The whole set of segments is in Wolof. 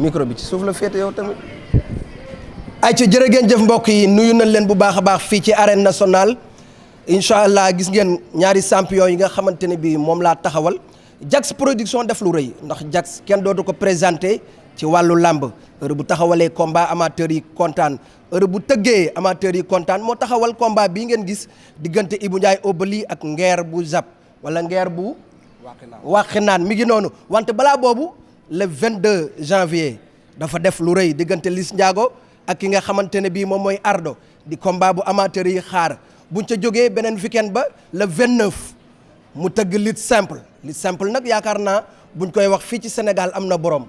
micro bi ci suuf la féete yow tamit. ay ca jërë ngeen jëf mbokk yi nuyu nañ leen bu baax a baax fii ci arène nationale incha allah gis ngeen ñaari champion yi nga xamante ne bii moom laa taxawal Jax production def lu rëy ndax Jax kenn dootu ko présenté ci wàllu làmb heure bu taxawalee combat amateurs yi kontaan heure bu tëggee amateurs yi kontaan moo taxawal combat bii ngeen gis diggante Ibou Ndiaye Obali ak Nguer bu Zap wala Nguer bu Wakhinane mi ngi noonu wante balaa boobu le 22 janvier dafa def lu rëy diggante Liss Ndiago ak ki nga xamante ne bii moom mooy Ardo di combat bu amateur yi xaar buñ ca jógee beneen weekend ba le 29 mu tëgg lutte simple nag yaakaar naa buñ koy wax fii ci Sénégal am na borom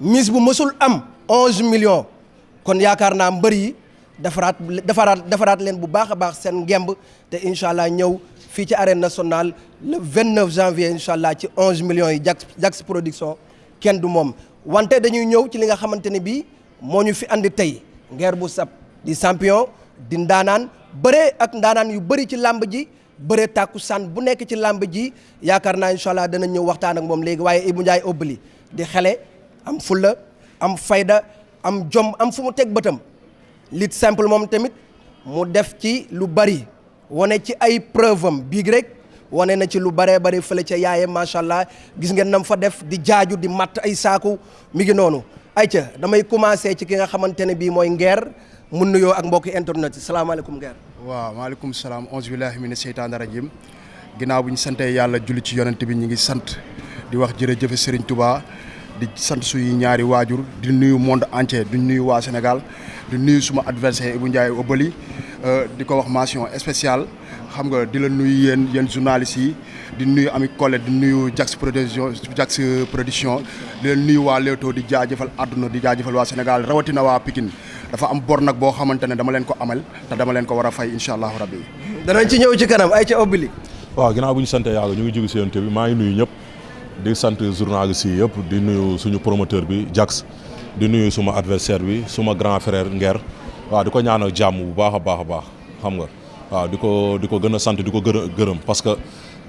mise bu mësul am 11 millions kon yaakaar naa mbër yi defaraat leen bu baax a baax seen ngemb te incha allah ñëw fii ci arène nationale le 29 janvier incha allah ci 11 millions yi Jax production kenn du moom wante dañuy ñëw ci li nga xamante ne bii moo ñu fi andi tey Nguer bu Zap di champion di ndaanaan bëree ak ndaanaan yu bëri ci làmb ji bëree tàkkusaan bu nekk ci làmb ji yaakaar naa incha allah danañ ñëw waxtaan ak moom léegi waaye Ibou Ndiaye Obali di xele am fulla am fayda am jom am fu mu teg bëtam lutte simple moom tamit mu def ci lu bari wane ci ay preuve am biig rek wane na ci lu baree bari fële ca yaaye macha allah gis ngeen nam fa def di jaaju di matt ay saaku mi ngi noonu ayca damay commencé ci ki nga xamante ne bii mooy Nguer mu nuyoo ak mbokki internet yi salaamaaleykum Nguer. waaw maaleykum salaam auzu billaahi mina seytaani rajiim ginnaaw bu ñu santee yàlla julli ci yonent bi ñu ngi sant di wax jërëjëf Serigne Touba di sant suñu ñaari waajur di nuyu monde entier di nuyu waa Sénégal di nuyu suma adversaire Ibou Ndiaye Obali di ko wax mention spéciale xam nga di la nuyu yéen journalistes yi di nuyu Ami Collé di nuyu Jax production di leen nuyu waa Leewtoo di jaajëfal àdduna di jaajëfal waa Sénégal rawatina waa Pikine dafa am bor nag boo xamante ne dama leen ko amal te dama leen ko war a fay incha allahu rabbi. danañ ci ñëw ci kanam ay ca Obali. waaw ginnaaw bu ñu sante yàlla ñu ngi jóge si yonent bi maa ngi nuyu ñëpp di sant journalistes yi yëpp di nuyu suñu promoteur bi Jax di nuyu suma adversaire bi suma grand frère Nguer waaw di ko ñaanal jàmm bu baax a baax xam nga waaw di ko gën a sant di ko gërëm parce que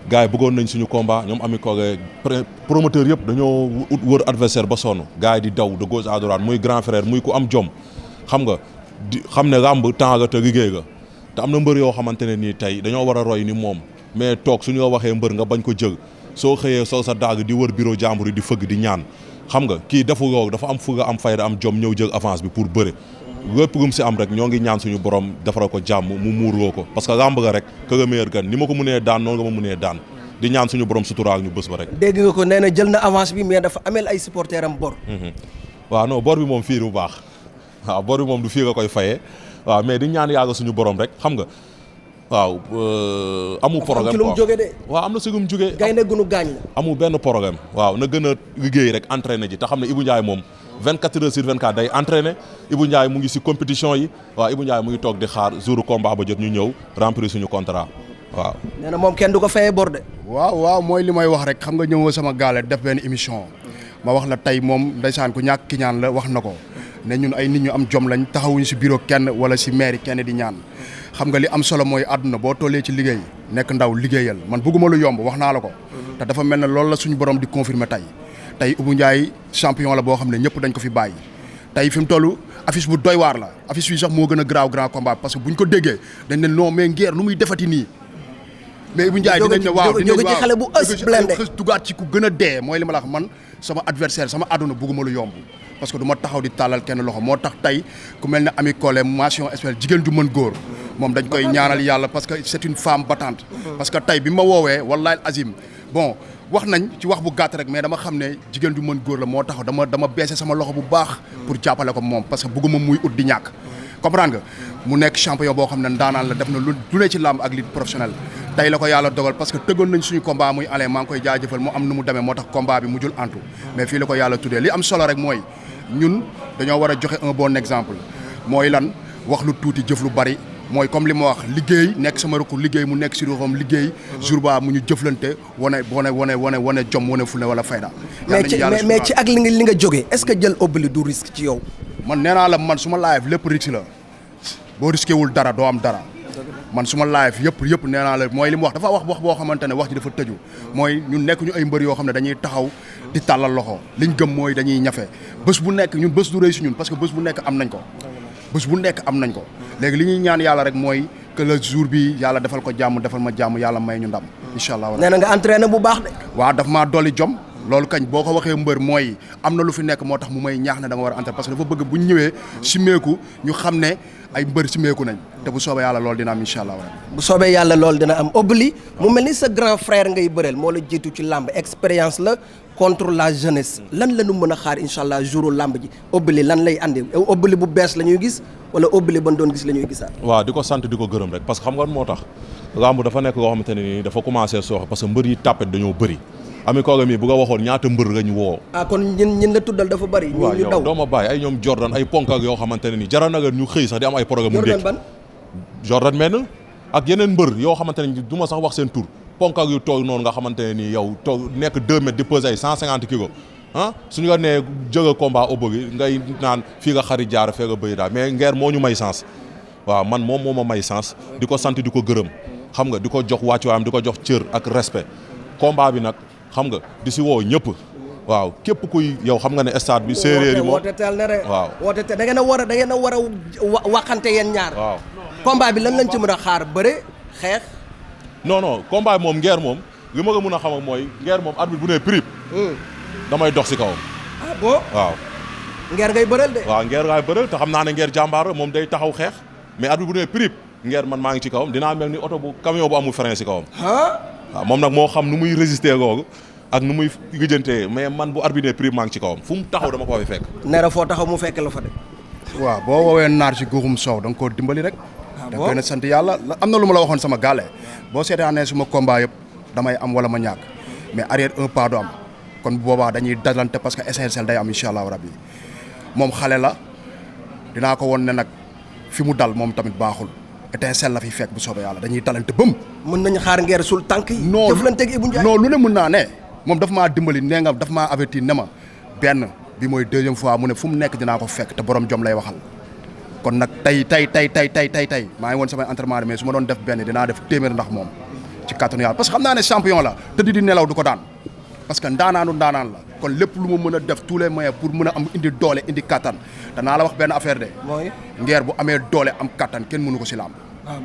gars yi bëggoon nañ suñu combat ñoom Ami Collé promoteur yëpp dañoo wër adversaire ba sonn gars yi di daw de gauche à droite muy grand frère muy ku am jom xam nga di xam ne làmb temps la te liggéey ga te am na mbër yoo xamante ne nii tey dañoo war a roy ni moom mais toog suñu waxee mbër nga bañ ko jël soo xëyee soo sa daag di wër bureau jàmbur yi di fëgg di ñaan xam nga kii defu loolu dafa am fuga am fayda am jom ñëw jël avance bi pour bëre lépp lu mu si am rek ñoo ngi ñaan suñu borom defaral ko jàmm mu muurloo ko parce que làmb ga rek que le meilleur gagne ni ma ko mënee daan noonu nga ma mënee daan di ñaan suñu borom suturaal ñu bës ba rek. dégg nga ko nee na jël na avance bi mais dafa ameel ay supporters am bor. waaw non bor bi moom fii bu baax waaw bor bi moom du fii nga koy fayee waaw mais di ñaan yàlla suñu borom rek xam nga waaw amul programme am jóge de. waaw am na si lu mu jóge gaynde gunu gaañ la. amul benn programme waaw na gën a liggéey rek entraîné ji te xam ne Ibou Ndiaye moom 24 heures sur 24 day entraîné Ibou Ndiaye mu ngi si compétition yi waaw Ibou Ndiaye mu ngi toog di xaar jour combat ba jot ñu ñëw remplir suñu contrat waaw. nee na moom kenn du ko fayee bor de. waaw mooy li may wax rek xam nga ñëw sama gaale def benn émission ma wax la tey moom ndeysaan ku ñàkk ki ñaan la wax na ko ne ñun ay nit ñu am jom lañ taxawuñu si bureau kenn wala si mairie kenn di ñaan xam nga li am solo mooy àdduna boo tollee ci liggéey nekk ndaw liggéeyal man bëgguma lu yomb wax naa la ko te dafa mel ne loolu la suñu borom di confirmer tey Ibou Ndiaye champion la boo xam ne ñëpp dañ ko fi bàyyi tey fi mu toll affiche bu doy waar la affiche bi sax moo gën a graaw grand combat parce que buñ ko déggee dañ ne non mais Nguer nu muy defati nii mais Ibou Ndiaye dinañ ne waaw jóge ci xale bu ës blende dugaat ci ku gën a dee mooy li ma la wax man sama adversaire sama àdduna bëgguma lu yomb parce que du ma taxaw di tàllal kenn loxo moo tax tey ku mel ne Ami Collé mention spéciale jigéen ju mën góor moom dañ koy ñaanal yàlla parce que c'est une femme battante parce que tey bi ma woowee wallahi azim bon wax nañ ci wax bu gàtt rek mais dama xam ne jigéen ju mën góor la moo tax dama baissé sama loxo bu baax pour jàppale ko moom parce que bëgguma muy ut di ñàkk comprendre nga mu nekk champion boo xam ne ndaanaan la def na lu ne ci làmb ak lutte professionnelle tey la ko yàlla dogal parce que tëggoon nañ suñu combat muy ale maa ngi koy jaajëfal mu am nu mu demee moo tax combat bi mujjul antu mais fii la ko yàlla tuddee li am solo rek mooy ñun dañoo war a joxe un bon exemple mooy lan wax lu tuuti jëf lu bari mooy comme li ma wax liggéey nekk sama rëkku liggéey mu nekk si ruuxam liggéey jour ba mu ñu jëflante wane jom wane ful ne wala fayda mais ci ak li nga jógee est-ce que jël Obali du risque ci yow man nee naa la man su ma live lépp risque la boo risqué wul dara doo am dara man suma live yëpp nee naa la mooy li mu wax dafa wax boo xamante ne wax ji dafa tëju mooy ñun nekk ñu ay mbër yoo xam ne dañuy taxaw di tàllal loxo liñ gëm mooy dañuy ñafe bés bu nekk ñun bés du rëy si ñun parce que bés bu nekk am nañ ko léegi li ñuy ñaan yàlla rek mooy que le jour bi yàlla defal ko jàmm defal ma jàmm yàlla may ñu ndam incha allah. nee na nga entraîné bu baax de. waaw daf maa dolli jom loolu kañ boo ko waxee mbër mooy am na lu fi nekk moo tax mu may ñaax ne da nga war a entraîné parce que dafa bëgg bu ñu ñëwee simeeku ñu xam ne ay mbër simeeku nañ te bu soobee yàlla loolu dina am incha allah. bu soobee yàlla loolu dina am Obali mu mel ni sa grand frère ngay bëreel moo la jiitu ci làmb expérience la contre la jeunesse lan la ñu mën a xaar incha allah jouru làmb ji Obali lan lay andi Obali bu bees la ñuy gis wala Obali ban doon gis la ñuy gisaat. waaw di ko sant di ko gërëm rek parce que xam nga moo tax làmb dafa nekk loo xamante ne nii dafa commencé sooxe parce que mbër yi tàppet dañoo bëri ami kooga mi bu nga waxoon ñaata mbër nga ñu woo. kon ñin la tuddal dafa bëri. ñu daw waaw doo ma bàyyi ay ñoom Jordan ay ponk ak yoo xamante ne nii jaral na ñu xëy sax di am ay programme mu ndékki Jordan benn ak yeneen mbër yoo xamante ne du ma sax wax seen tur ponk ak yu toog noonu nga xamante ne nii yow toog nekk 2 mètres di peser ay 150 kilos ah suñu nga nee jóge combat Obali ngay naan fii nga xari jaar fee nga bëy daal mais Nguer moo ñu may sens waaw man moom moo ma may sens di ko sant di ko gërëm xam nga di ko jox wàccuwaayam di ko jox cër ak respect combat bi nag xam nga di si woo ñëpp waaw képp kuy yow xam nga ne stade bi séeréer yi moom woote teel na rek waaw woote teel da ngeen a war a waxante yeen ñaar waaw combat bi lan lañ ci mën a xaar bëre xeex non combat bi moom Nguer moom li ma ko mën a xam ak mooy Nguer moom arbitre bu nee prip damay dox si kawam bon waaw Nguer ngay bëreel de waaw Nguer ngay bëreel te xam naa ne Nguer jàmbaar moom day taxaw xeex mais arbitre bu nee prip Nguer man maa ngi ci kawam dinaa mel ni oto bu camion bu amul frein si kawam waaw moom nag moo xam nu muy résister googu ak nu muy gëjantee mais man bu arbitre prix maa ngi ci kawam fu mu taxaw dama ko fay fekk. nera foo taxaw mu fekk la fa de. waaw boo woowee naar ci guuxum soow da nga koo dimbali rek. da nga koy ne sant yàlla am na lu ma la waxoon sama gàlle boo seetaanee suma combat yëpp damay am wala ma ñàkk mais arrière un pas du am kon bu boobaa dañuy dalante parce que essentiel day am incha allahu rabbi moom xale la dinaa ko won ne nag fi mu dal moom tamit baaxul. étincelle la fi fekk bu soobee yàlla dañuy talante bëm. mën nañu xaar Nguer sul tànk yi. non jëflanteeg Ibou Ndiaye. non lu ne mën naa ne moom daf maa dimbali nee nga daf maa avertir ne ma benn bi mooy deuxième fois mu ne fu mu nekk dinaa ko fekk te borom jom lay waxal. kon nag tey maa ngi woon samay entraînement mais su ma doon def benn dinaa def téeméer ndax moom ci kàttanu yàlla parce que xam naa ne champion la te di nelaw du ko daan parce que ndaanaanu ndaanaan la kon lépp lu ma mën a def tous les moyens pour mën a am indi doole indi kattan danaa la wax benn affaire de. mooy Nguer bu amee doole am kattan kenn mënu ko si làmb.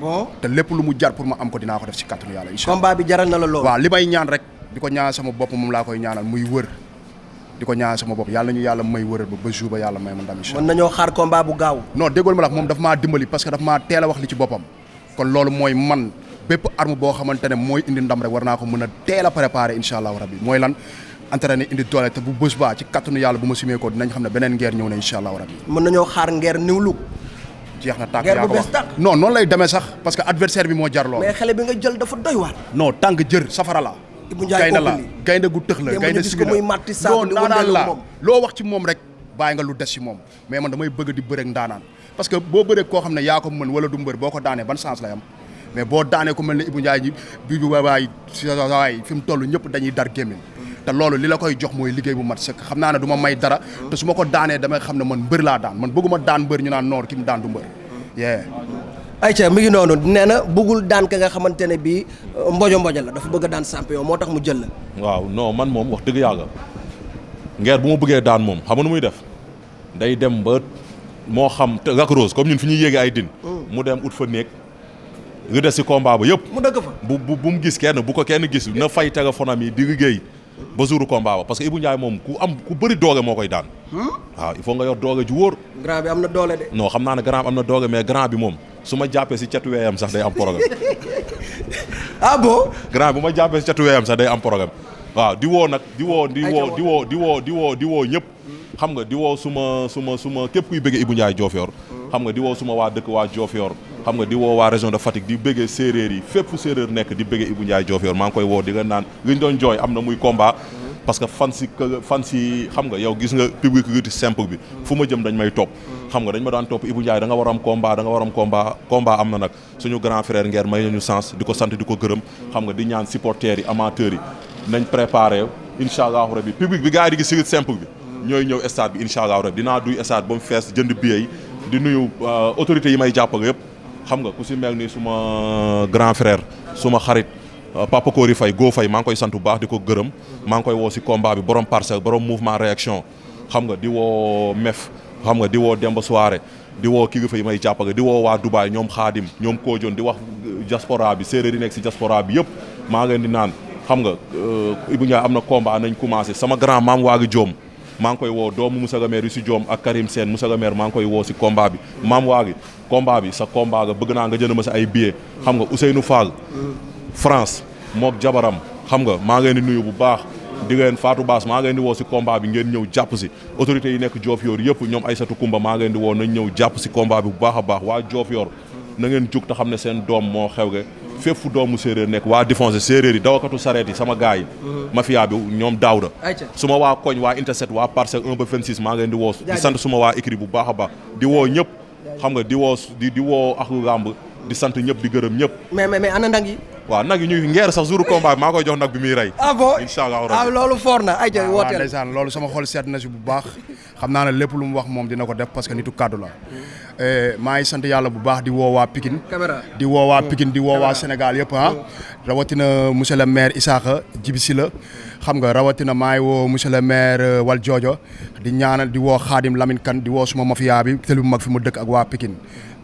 bon te lépp lu mu jar pour ma am ko dinaa ko def si kàttanu yàlla incha allah. combat bi jaral na la lool. waaw li may ñaan rek di ko ñaan sama bopp moom laa koy ñaanal muy wër di ko ñaan sama bopp yàlla ñu yàlla may wëral ba jour ba yàlla may ma ndam incha allah. mën nañoo xaar combat bu gaaw. non déggool ma la moom daf maa dimbali parce que daf maa teel a wax li ci boppam kon loolu mooy man bépp arme boo xamante ne mooy indi ndam rek war naa ko mën a teel a préparer incha allahu rabbi mooy lan entraîné indi doole te bu bés baa ci kattanu yàlla bu ma simee ko dinañ xam ne beneen Nguer ñëw na incha allahu rabbi. mën nañoo xaar Nguer niw lu. jeex na tàkk Nguer yaa bu ko bees wax tàkk. non noonu lay demee sax parce que adversaire bi moo jar lool. mais xale bi nga jël dafa doy waar. non tàng jër safara la. Ibou Ndiaye gaynde la Obali. gaynde gu tëx la gaynde gis ko muy matti saabu di ndaanaan wëndeelu la moom. loo wax ci moom rek bàyyi nga lu des ci moom mais man damay bëgg di bëreeg ndaanaan parce que boo bëree koo xam ne yaa ko mën wala du mbër boo ko daanee ban chance lay am mais boo daanee ko mel ne Ibou Ndiaye bi waay fi mu toll ñëpp dañuy dar gémmiñ te loolu li la koy jox mooy liggéey bu mat sëkk xam naa ne du ma may dara te su ma ko daanee damay xam ne man mbër laa daan man bëgguma daan mbër ñu naan noor ki mu daan du mbër ayca mi ngi noonu nee na bëggul daan ka nga xamante ne bii mbojo la dafa bëgg a daan champion moo tax mu jël la. waaw non man moom wax dëgg yàlla Nguer bu ma bëggee daan moom xam nga nu muy def day dem ba moo xam te Lac Rose comme ñun fi ñuy yéegee ay din mu dem ut fa néeg lu des si combat ba yëpp. mu dëgg fa bu mu gis kenn bu ko kenn gis na fay téléphone am yi di liggéey ba jouru combat ba parce que Ibou Ndiaye moom ku bëri doole moo koy daan. waaw il faut nga yor doole ju wóor. grand bi am na doole de. non xam naa ne grand bi am na doole mais grand bi moom su ma jàppee si catu weeyam sax day am programme. ah bon. grand bi bu ma jàppee si catu weeyam sax day am programme. waaw di woo nag di woo ñëpp. xam nga di woo suma képp kuy bëggee Ibou Ndiaye Diofior. xam nga di woo suma waa dëkk waa Diofior. xam nga di woo waa région de Fatick di bëggee séeréer yi fépp fu séeréer nekk di bëggee Ibou Ndiaye Diofior maa ngi koy woo di nga naan li ñu doon jooy am na muy combat. parce que fan si xam nga yow gis nga public gi simple bi fu ma jëm dañ may topp. xam nga dañ ma daan topp Ibou Ndiaye da nga war am combat combat am na nag suñu grand frère Nguer may nañu sens di ko sant di ko gërëm. xam nga di ñaan supporters yi amateurs yi nañ préparé incha allahu rabi public bi gars yi di gis si simple bi. ñooy ñëw stade bi incha allahu rabi dinaa duy stade ba mu fees jënd billet yi di nuyu autorités yi may jàppale yëpp. xam nga ku si mel ni suma grand frère suma xarit Papa Kori Faye Go Faye maa ngi koy sant bu baax di ko gërëm maa ngi koy woo si combat bi borom parcelle borom mouvement réaction xam nga di woo Mef xam nga di woo Demba Soare di woo kilifa yi may jàppale di woo waa Dubaay ñoom Xaadim ñoom Koojoon di wax diaspora bi séeréer yi nekk si diaspora bi yëpp maa ngi leen di naan xam nga Ibou Ndiaye am na combat nañ commencé sama grand maam waagi Joom maa ngi koy woo doomu Moussa Gamer Youssou Diom ak Karim Sène Moussa Gamer maa ngi koy woo si combat bi maam waagi combat bi sa combat nga bëgg naa nga jënd ma si ay billets xam nga Ousseynou Fall France mook jabaram xam nga maa ngi leen di nuyu bu baax di ngeen Fatou Bass maa ngi leen di woo si combat bi ngeen ñëw jàpp si autorités yi nekk Diofior yëpp ñoom Aïssatou Koumba maa ngi leen di woo nañ ñëw jàpp si combat bi bu baax a baax waa Diofior na ngeen jug te xam ne seen doom moo xewge fépp fu doomu séeréer nekk waa défoncé séeréer yi dawakatu sareet yi sama gars yi mafia bi ñoom Daouda suma waa koñ waa Interset waa Parcelles 1 ba 26 maa ngi leen di woo di sant suma waa écrit bu baax a baax di woo ñëpp xam nga di woo ak làmb di sant ñëpp di gërëm ñëpp mais ana nag yi waaw nag yi ñuy ngeer sax jour combat bi maa koy jox nag bi muy rey ah bon incha allah loolu foor na ay ja wooteel ndeysaan loolu sama xol seet na si bu baax xam naa ne lépp lu mu wax moom dina ko def parce que nitu kàddu la maa ngi sant yàlla bu baax di woo waa Pikine di woo waa Pikine di woo waa Sénégal yëpp rawatina monsieur le maire Isaka Djibisi la xam nga rawatina maa ngi woo monsieur le maire Wal Jojo di ñaanal di woo Khadim Lamine Kane di woo suma mafia bi tël bu mag fi mu dëkk ak waa Pikine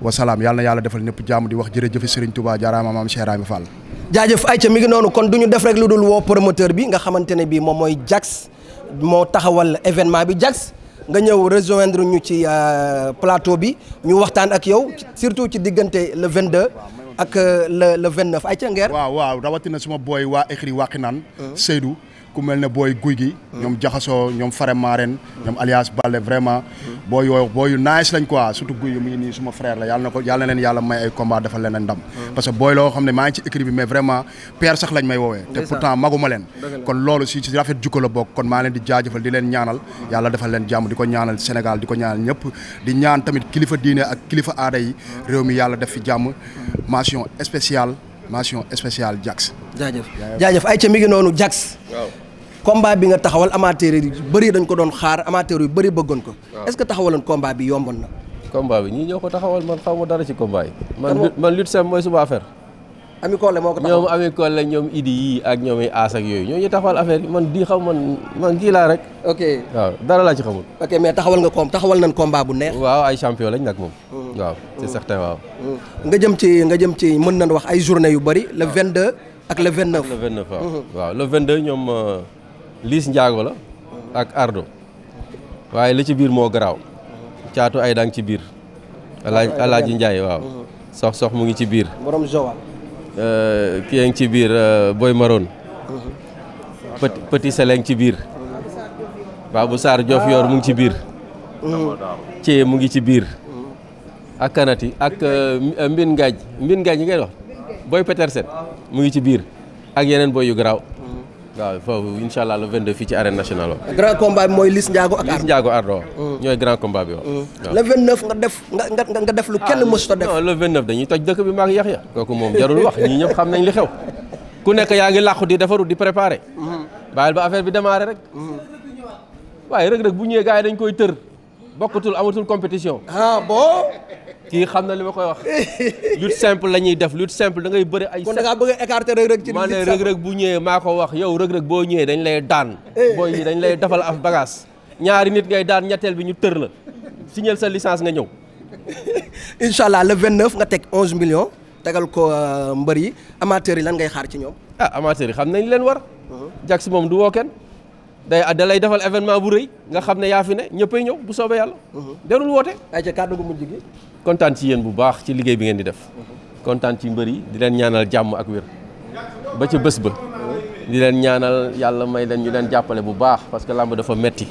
wasalaam yàlla na yàlla defal ñëpp jàmm di wax jërëjëf Serigne Touba jaaraama maam Cheikh Ibrahima Fall jaajëf Aïcha mi ngi noonu kon du ñu def rek lu dul woo promoteur bi nga xamante ne bii moom mooy Jax moo taxawal événement bi Jax nga ñëw rejoindre ñu ci plateau bi ñu waxtaan ak yow surtout ci diggante le 22 ak le 29 Aïcha Nguer. waaw rawatina suma booy waa écrit Wakhinane Seydou ku mel ne booy guy gi ñoom jaxasoo ñoom Fare Maren ñoom alias Baldé vraiment booy yooyu booy yu nice lañ quoi surtout guy gi mu ngi nii suma frère la yàlla na leen yàlla may ay combat defal leen ndam parce que booy loo xam ne maa ngi ci écrit bi mais vraiment père sax lañ may woowee te pourtant maguma leen kon loolu si rafet jukko la bokk kon maa leen di jaajëfal di leen ñaanal yàlla defal leen jàmm di ko ñaanal Sénégal di ko ñaanal ñëpp di ñaan tamit kilifa diine ak kilifa aada yi réew mi yàlla def fi jàmm mention spéciale Jax. jaajëf Aïcha mi ngi noonu Jax. combat bi nga taxawal amateur yi bëri dañ ko doon xaar amateur yu bëri bëggoon ko. est-ce que taxawaloon combat bi yomboon na. combat bi ñii ñoo ko taxawal man xaw ma dara ci combat yi. man lutte simple mooy suma affaire. Ami Collé moo ko taxawal ñoom Ami Collé ñoom Idi yi ak ñoom Aas ak yooyu ñoo ñu taxawal affaire yi man di xam man kii laa rek. ok waaw dara laa ci xamul. ok mais taxawal nañ combat bu neex. waaw ay champion lañ nag moom. waaw c'est certain waaw. nga jëm ci mën nañ wax ay journée yu bëri le 22 ak le 29. le 29 waaw le 22 ñoom Liis Ndiago la ak Ardo waaye li ci biir moo garaaw caatu ay dang ci biir. Alaaji Ndiaye waaw. sox mu ngi ci biir. borom Joal. kii ngi ci biir Boy Maroon. Petit Seleng ci biir. Babou Sarr Diofior mu ngi ci biir. Thié mu ngi ci biir. ak kanati ak Mbin Ngaaj ñi ngay wax Boy Petersen mu ngi ci biir ak yeneen boy yu garaaw. waaw foofu incha allah le 22 fii ci arène nationale waaw. grand combat bi mooy Liis Ndiago ak Ardo. Liis Ndiago Ardo ñooy grand combat bi waaw. le 29 nga def lu kenn mësut a def. non le 29 dañuy toj dëkk bi maag Yaxya kooku moom jarul wax ñii ñëpp xam nañ li xew. ku nekk yaa ngi làqu di defaru di préparé. bàyyil ba affaire bi démarré rek. waaye Reug Reug bu ñëwee gars yi dañ koy tër bokkatul amatul compétition. ah bon. kii xam na li ma koy wax. lutte simple la ñuy def lutte simple da ngay bëri ay. kon da ngaa bëgg a écarter Reug Reug ci ma ne Reug Reug bu ñëwee maa ko wax yow Reug Reug boo ñëwee dañ lay daan. booy yi dañ lay defal af bagage. ñaari nit ngay daan ñetteel bi ñu tër la. signal sa licence nga ñëw. incha allah le 29 nga teg 11 millions. tegal ko mbër yi amateurs yi lan ngay xaar ci ñoom. ah amateurs yi xam nañ leen war. Jax moom du woo kenn. da lay defal événement bu rëy nga xam ne yaa fi ne ñëppay ñëw bu soobee yàlla. derul woote. ay ca kàddu gu mujj gi. kontaan ci yéen bu baax ci liggéey bi ngeen di def. kontaan ci mbër yi di leen ñaanal jàmm ak wér. ba ca bés ba. di leen ñaanal yàlla may leen ñu leen jàppale bu baax parce que làmb dafa metti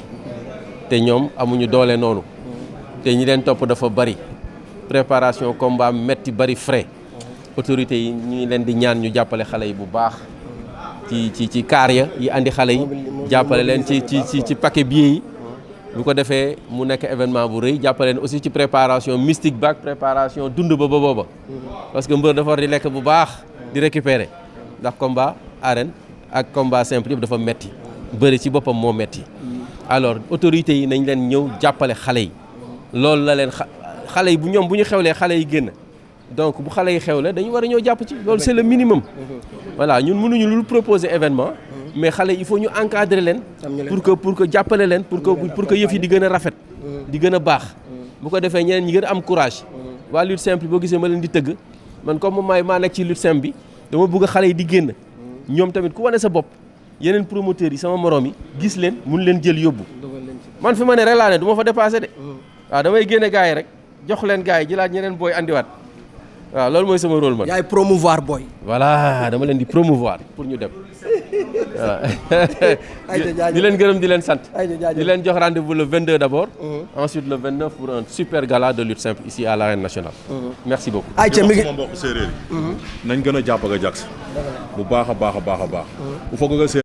te ñoom amuñu doole noonu. te ñi leen topp dafa bari. préparation combat metti bari frais. autorités yi ñu ngi leen di ñaan ñu jàppale xale yi bu baax. ci kaar ya yi andi xale yi jàppale leen ci paquet billets yi bu ko defee mu nekk événement bu rëy jàppale leen aussi ci préparation mystique ba ak préparation dund ba booba parce que mbër dafa war di lekk bu baax di récupérer ndax combat arène ak combat simple yëpp dafa metti bëri ci boppam moo metti alors autorités yi nañ leen ñëw jàppale xale yi loolu la leen xale yi bu ñu xewlee xale yi génn donc bu xale yi xewle dañu war a ñëw jàpp ci loolu c'est le minimum. voilà ñun mënuñu lu proposer événement. mais xale il faut ñu encadrer leen. pour que jàppale leen pour que yëf yi di gën a rafet. di gën a baax. bu ko defee ñeneen ñi gën a am courage. waa lutte simple boo gisee ma leen di tëgg man comme maa nekk ci lutte simple bi dama bëgg xale yi di génn ñoom tamit ku wane sa bopp yeneen promoteurs yi sama morom yi gis leen mun leen jël yóbbu. man fi ma ne rek laa ne du ma fa dépassé de. waaw damay génne gars yi rek jox leen gars yi jëlaat ñeneen booy andiwaat. waaw loolu mooy sama rôle man. yaay promouvoir boy. voilà dama leen di promouvoir pour ñu dem waaw. di leen gërëm di leen sant. di leen jox rendez-vous le 22 d'abord. Ensuite le 29 pour un super gala de lutte simple ici à l'arène nationale. Merci beaucoup. ayca mi ngi sama mbokk séeréer yi. nañ gën a jàpp ak a Jax bu baax a baax a baax a baax. bu foog nga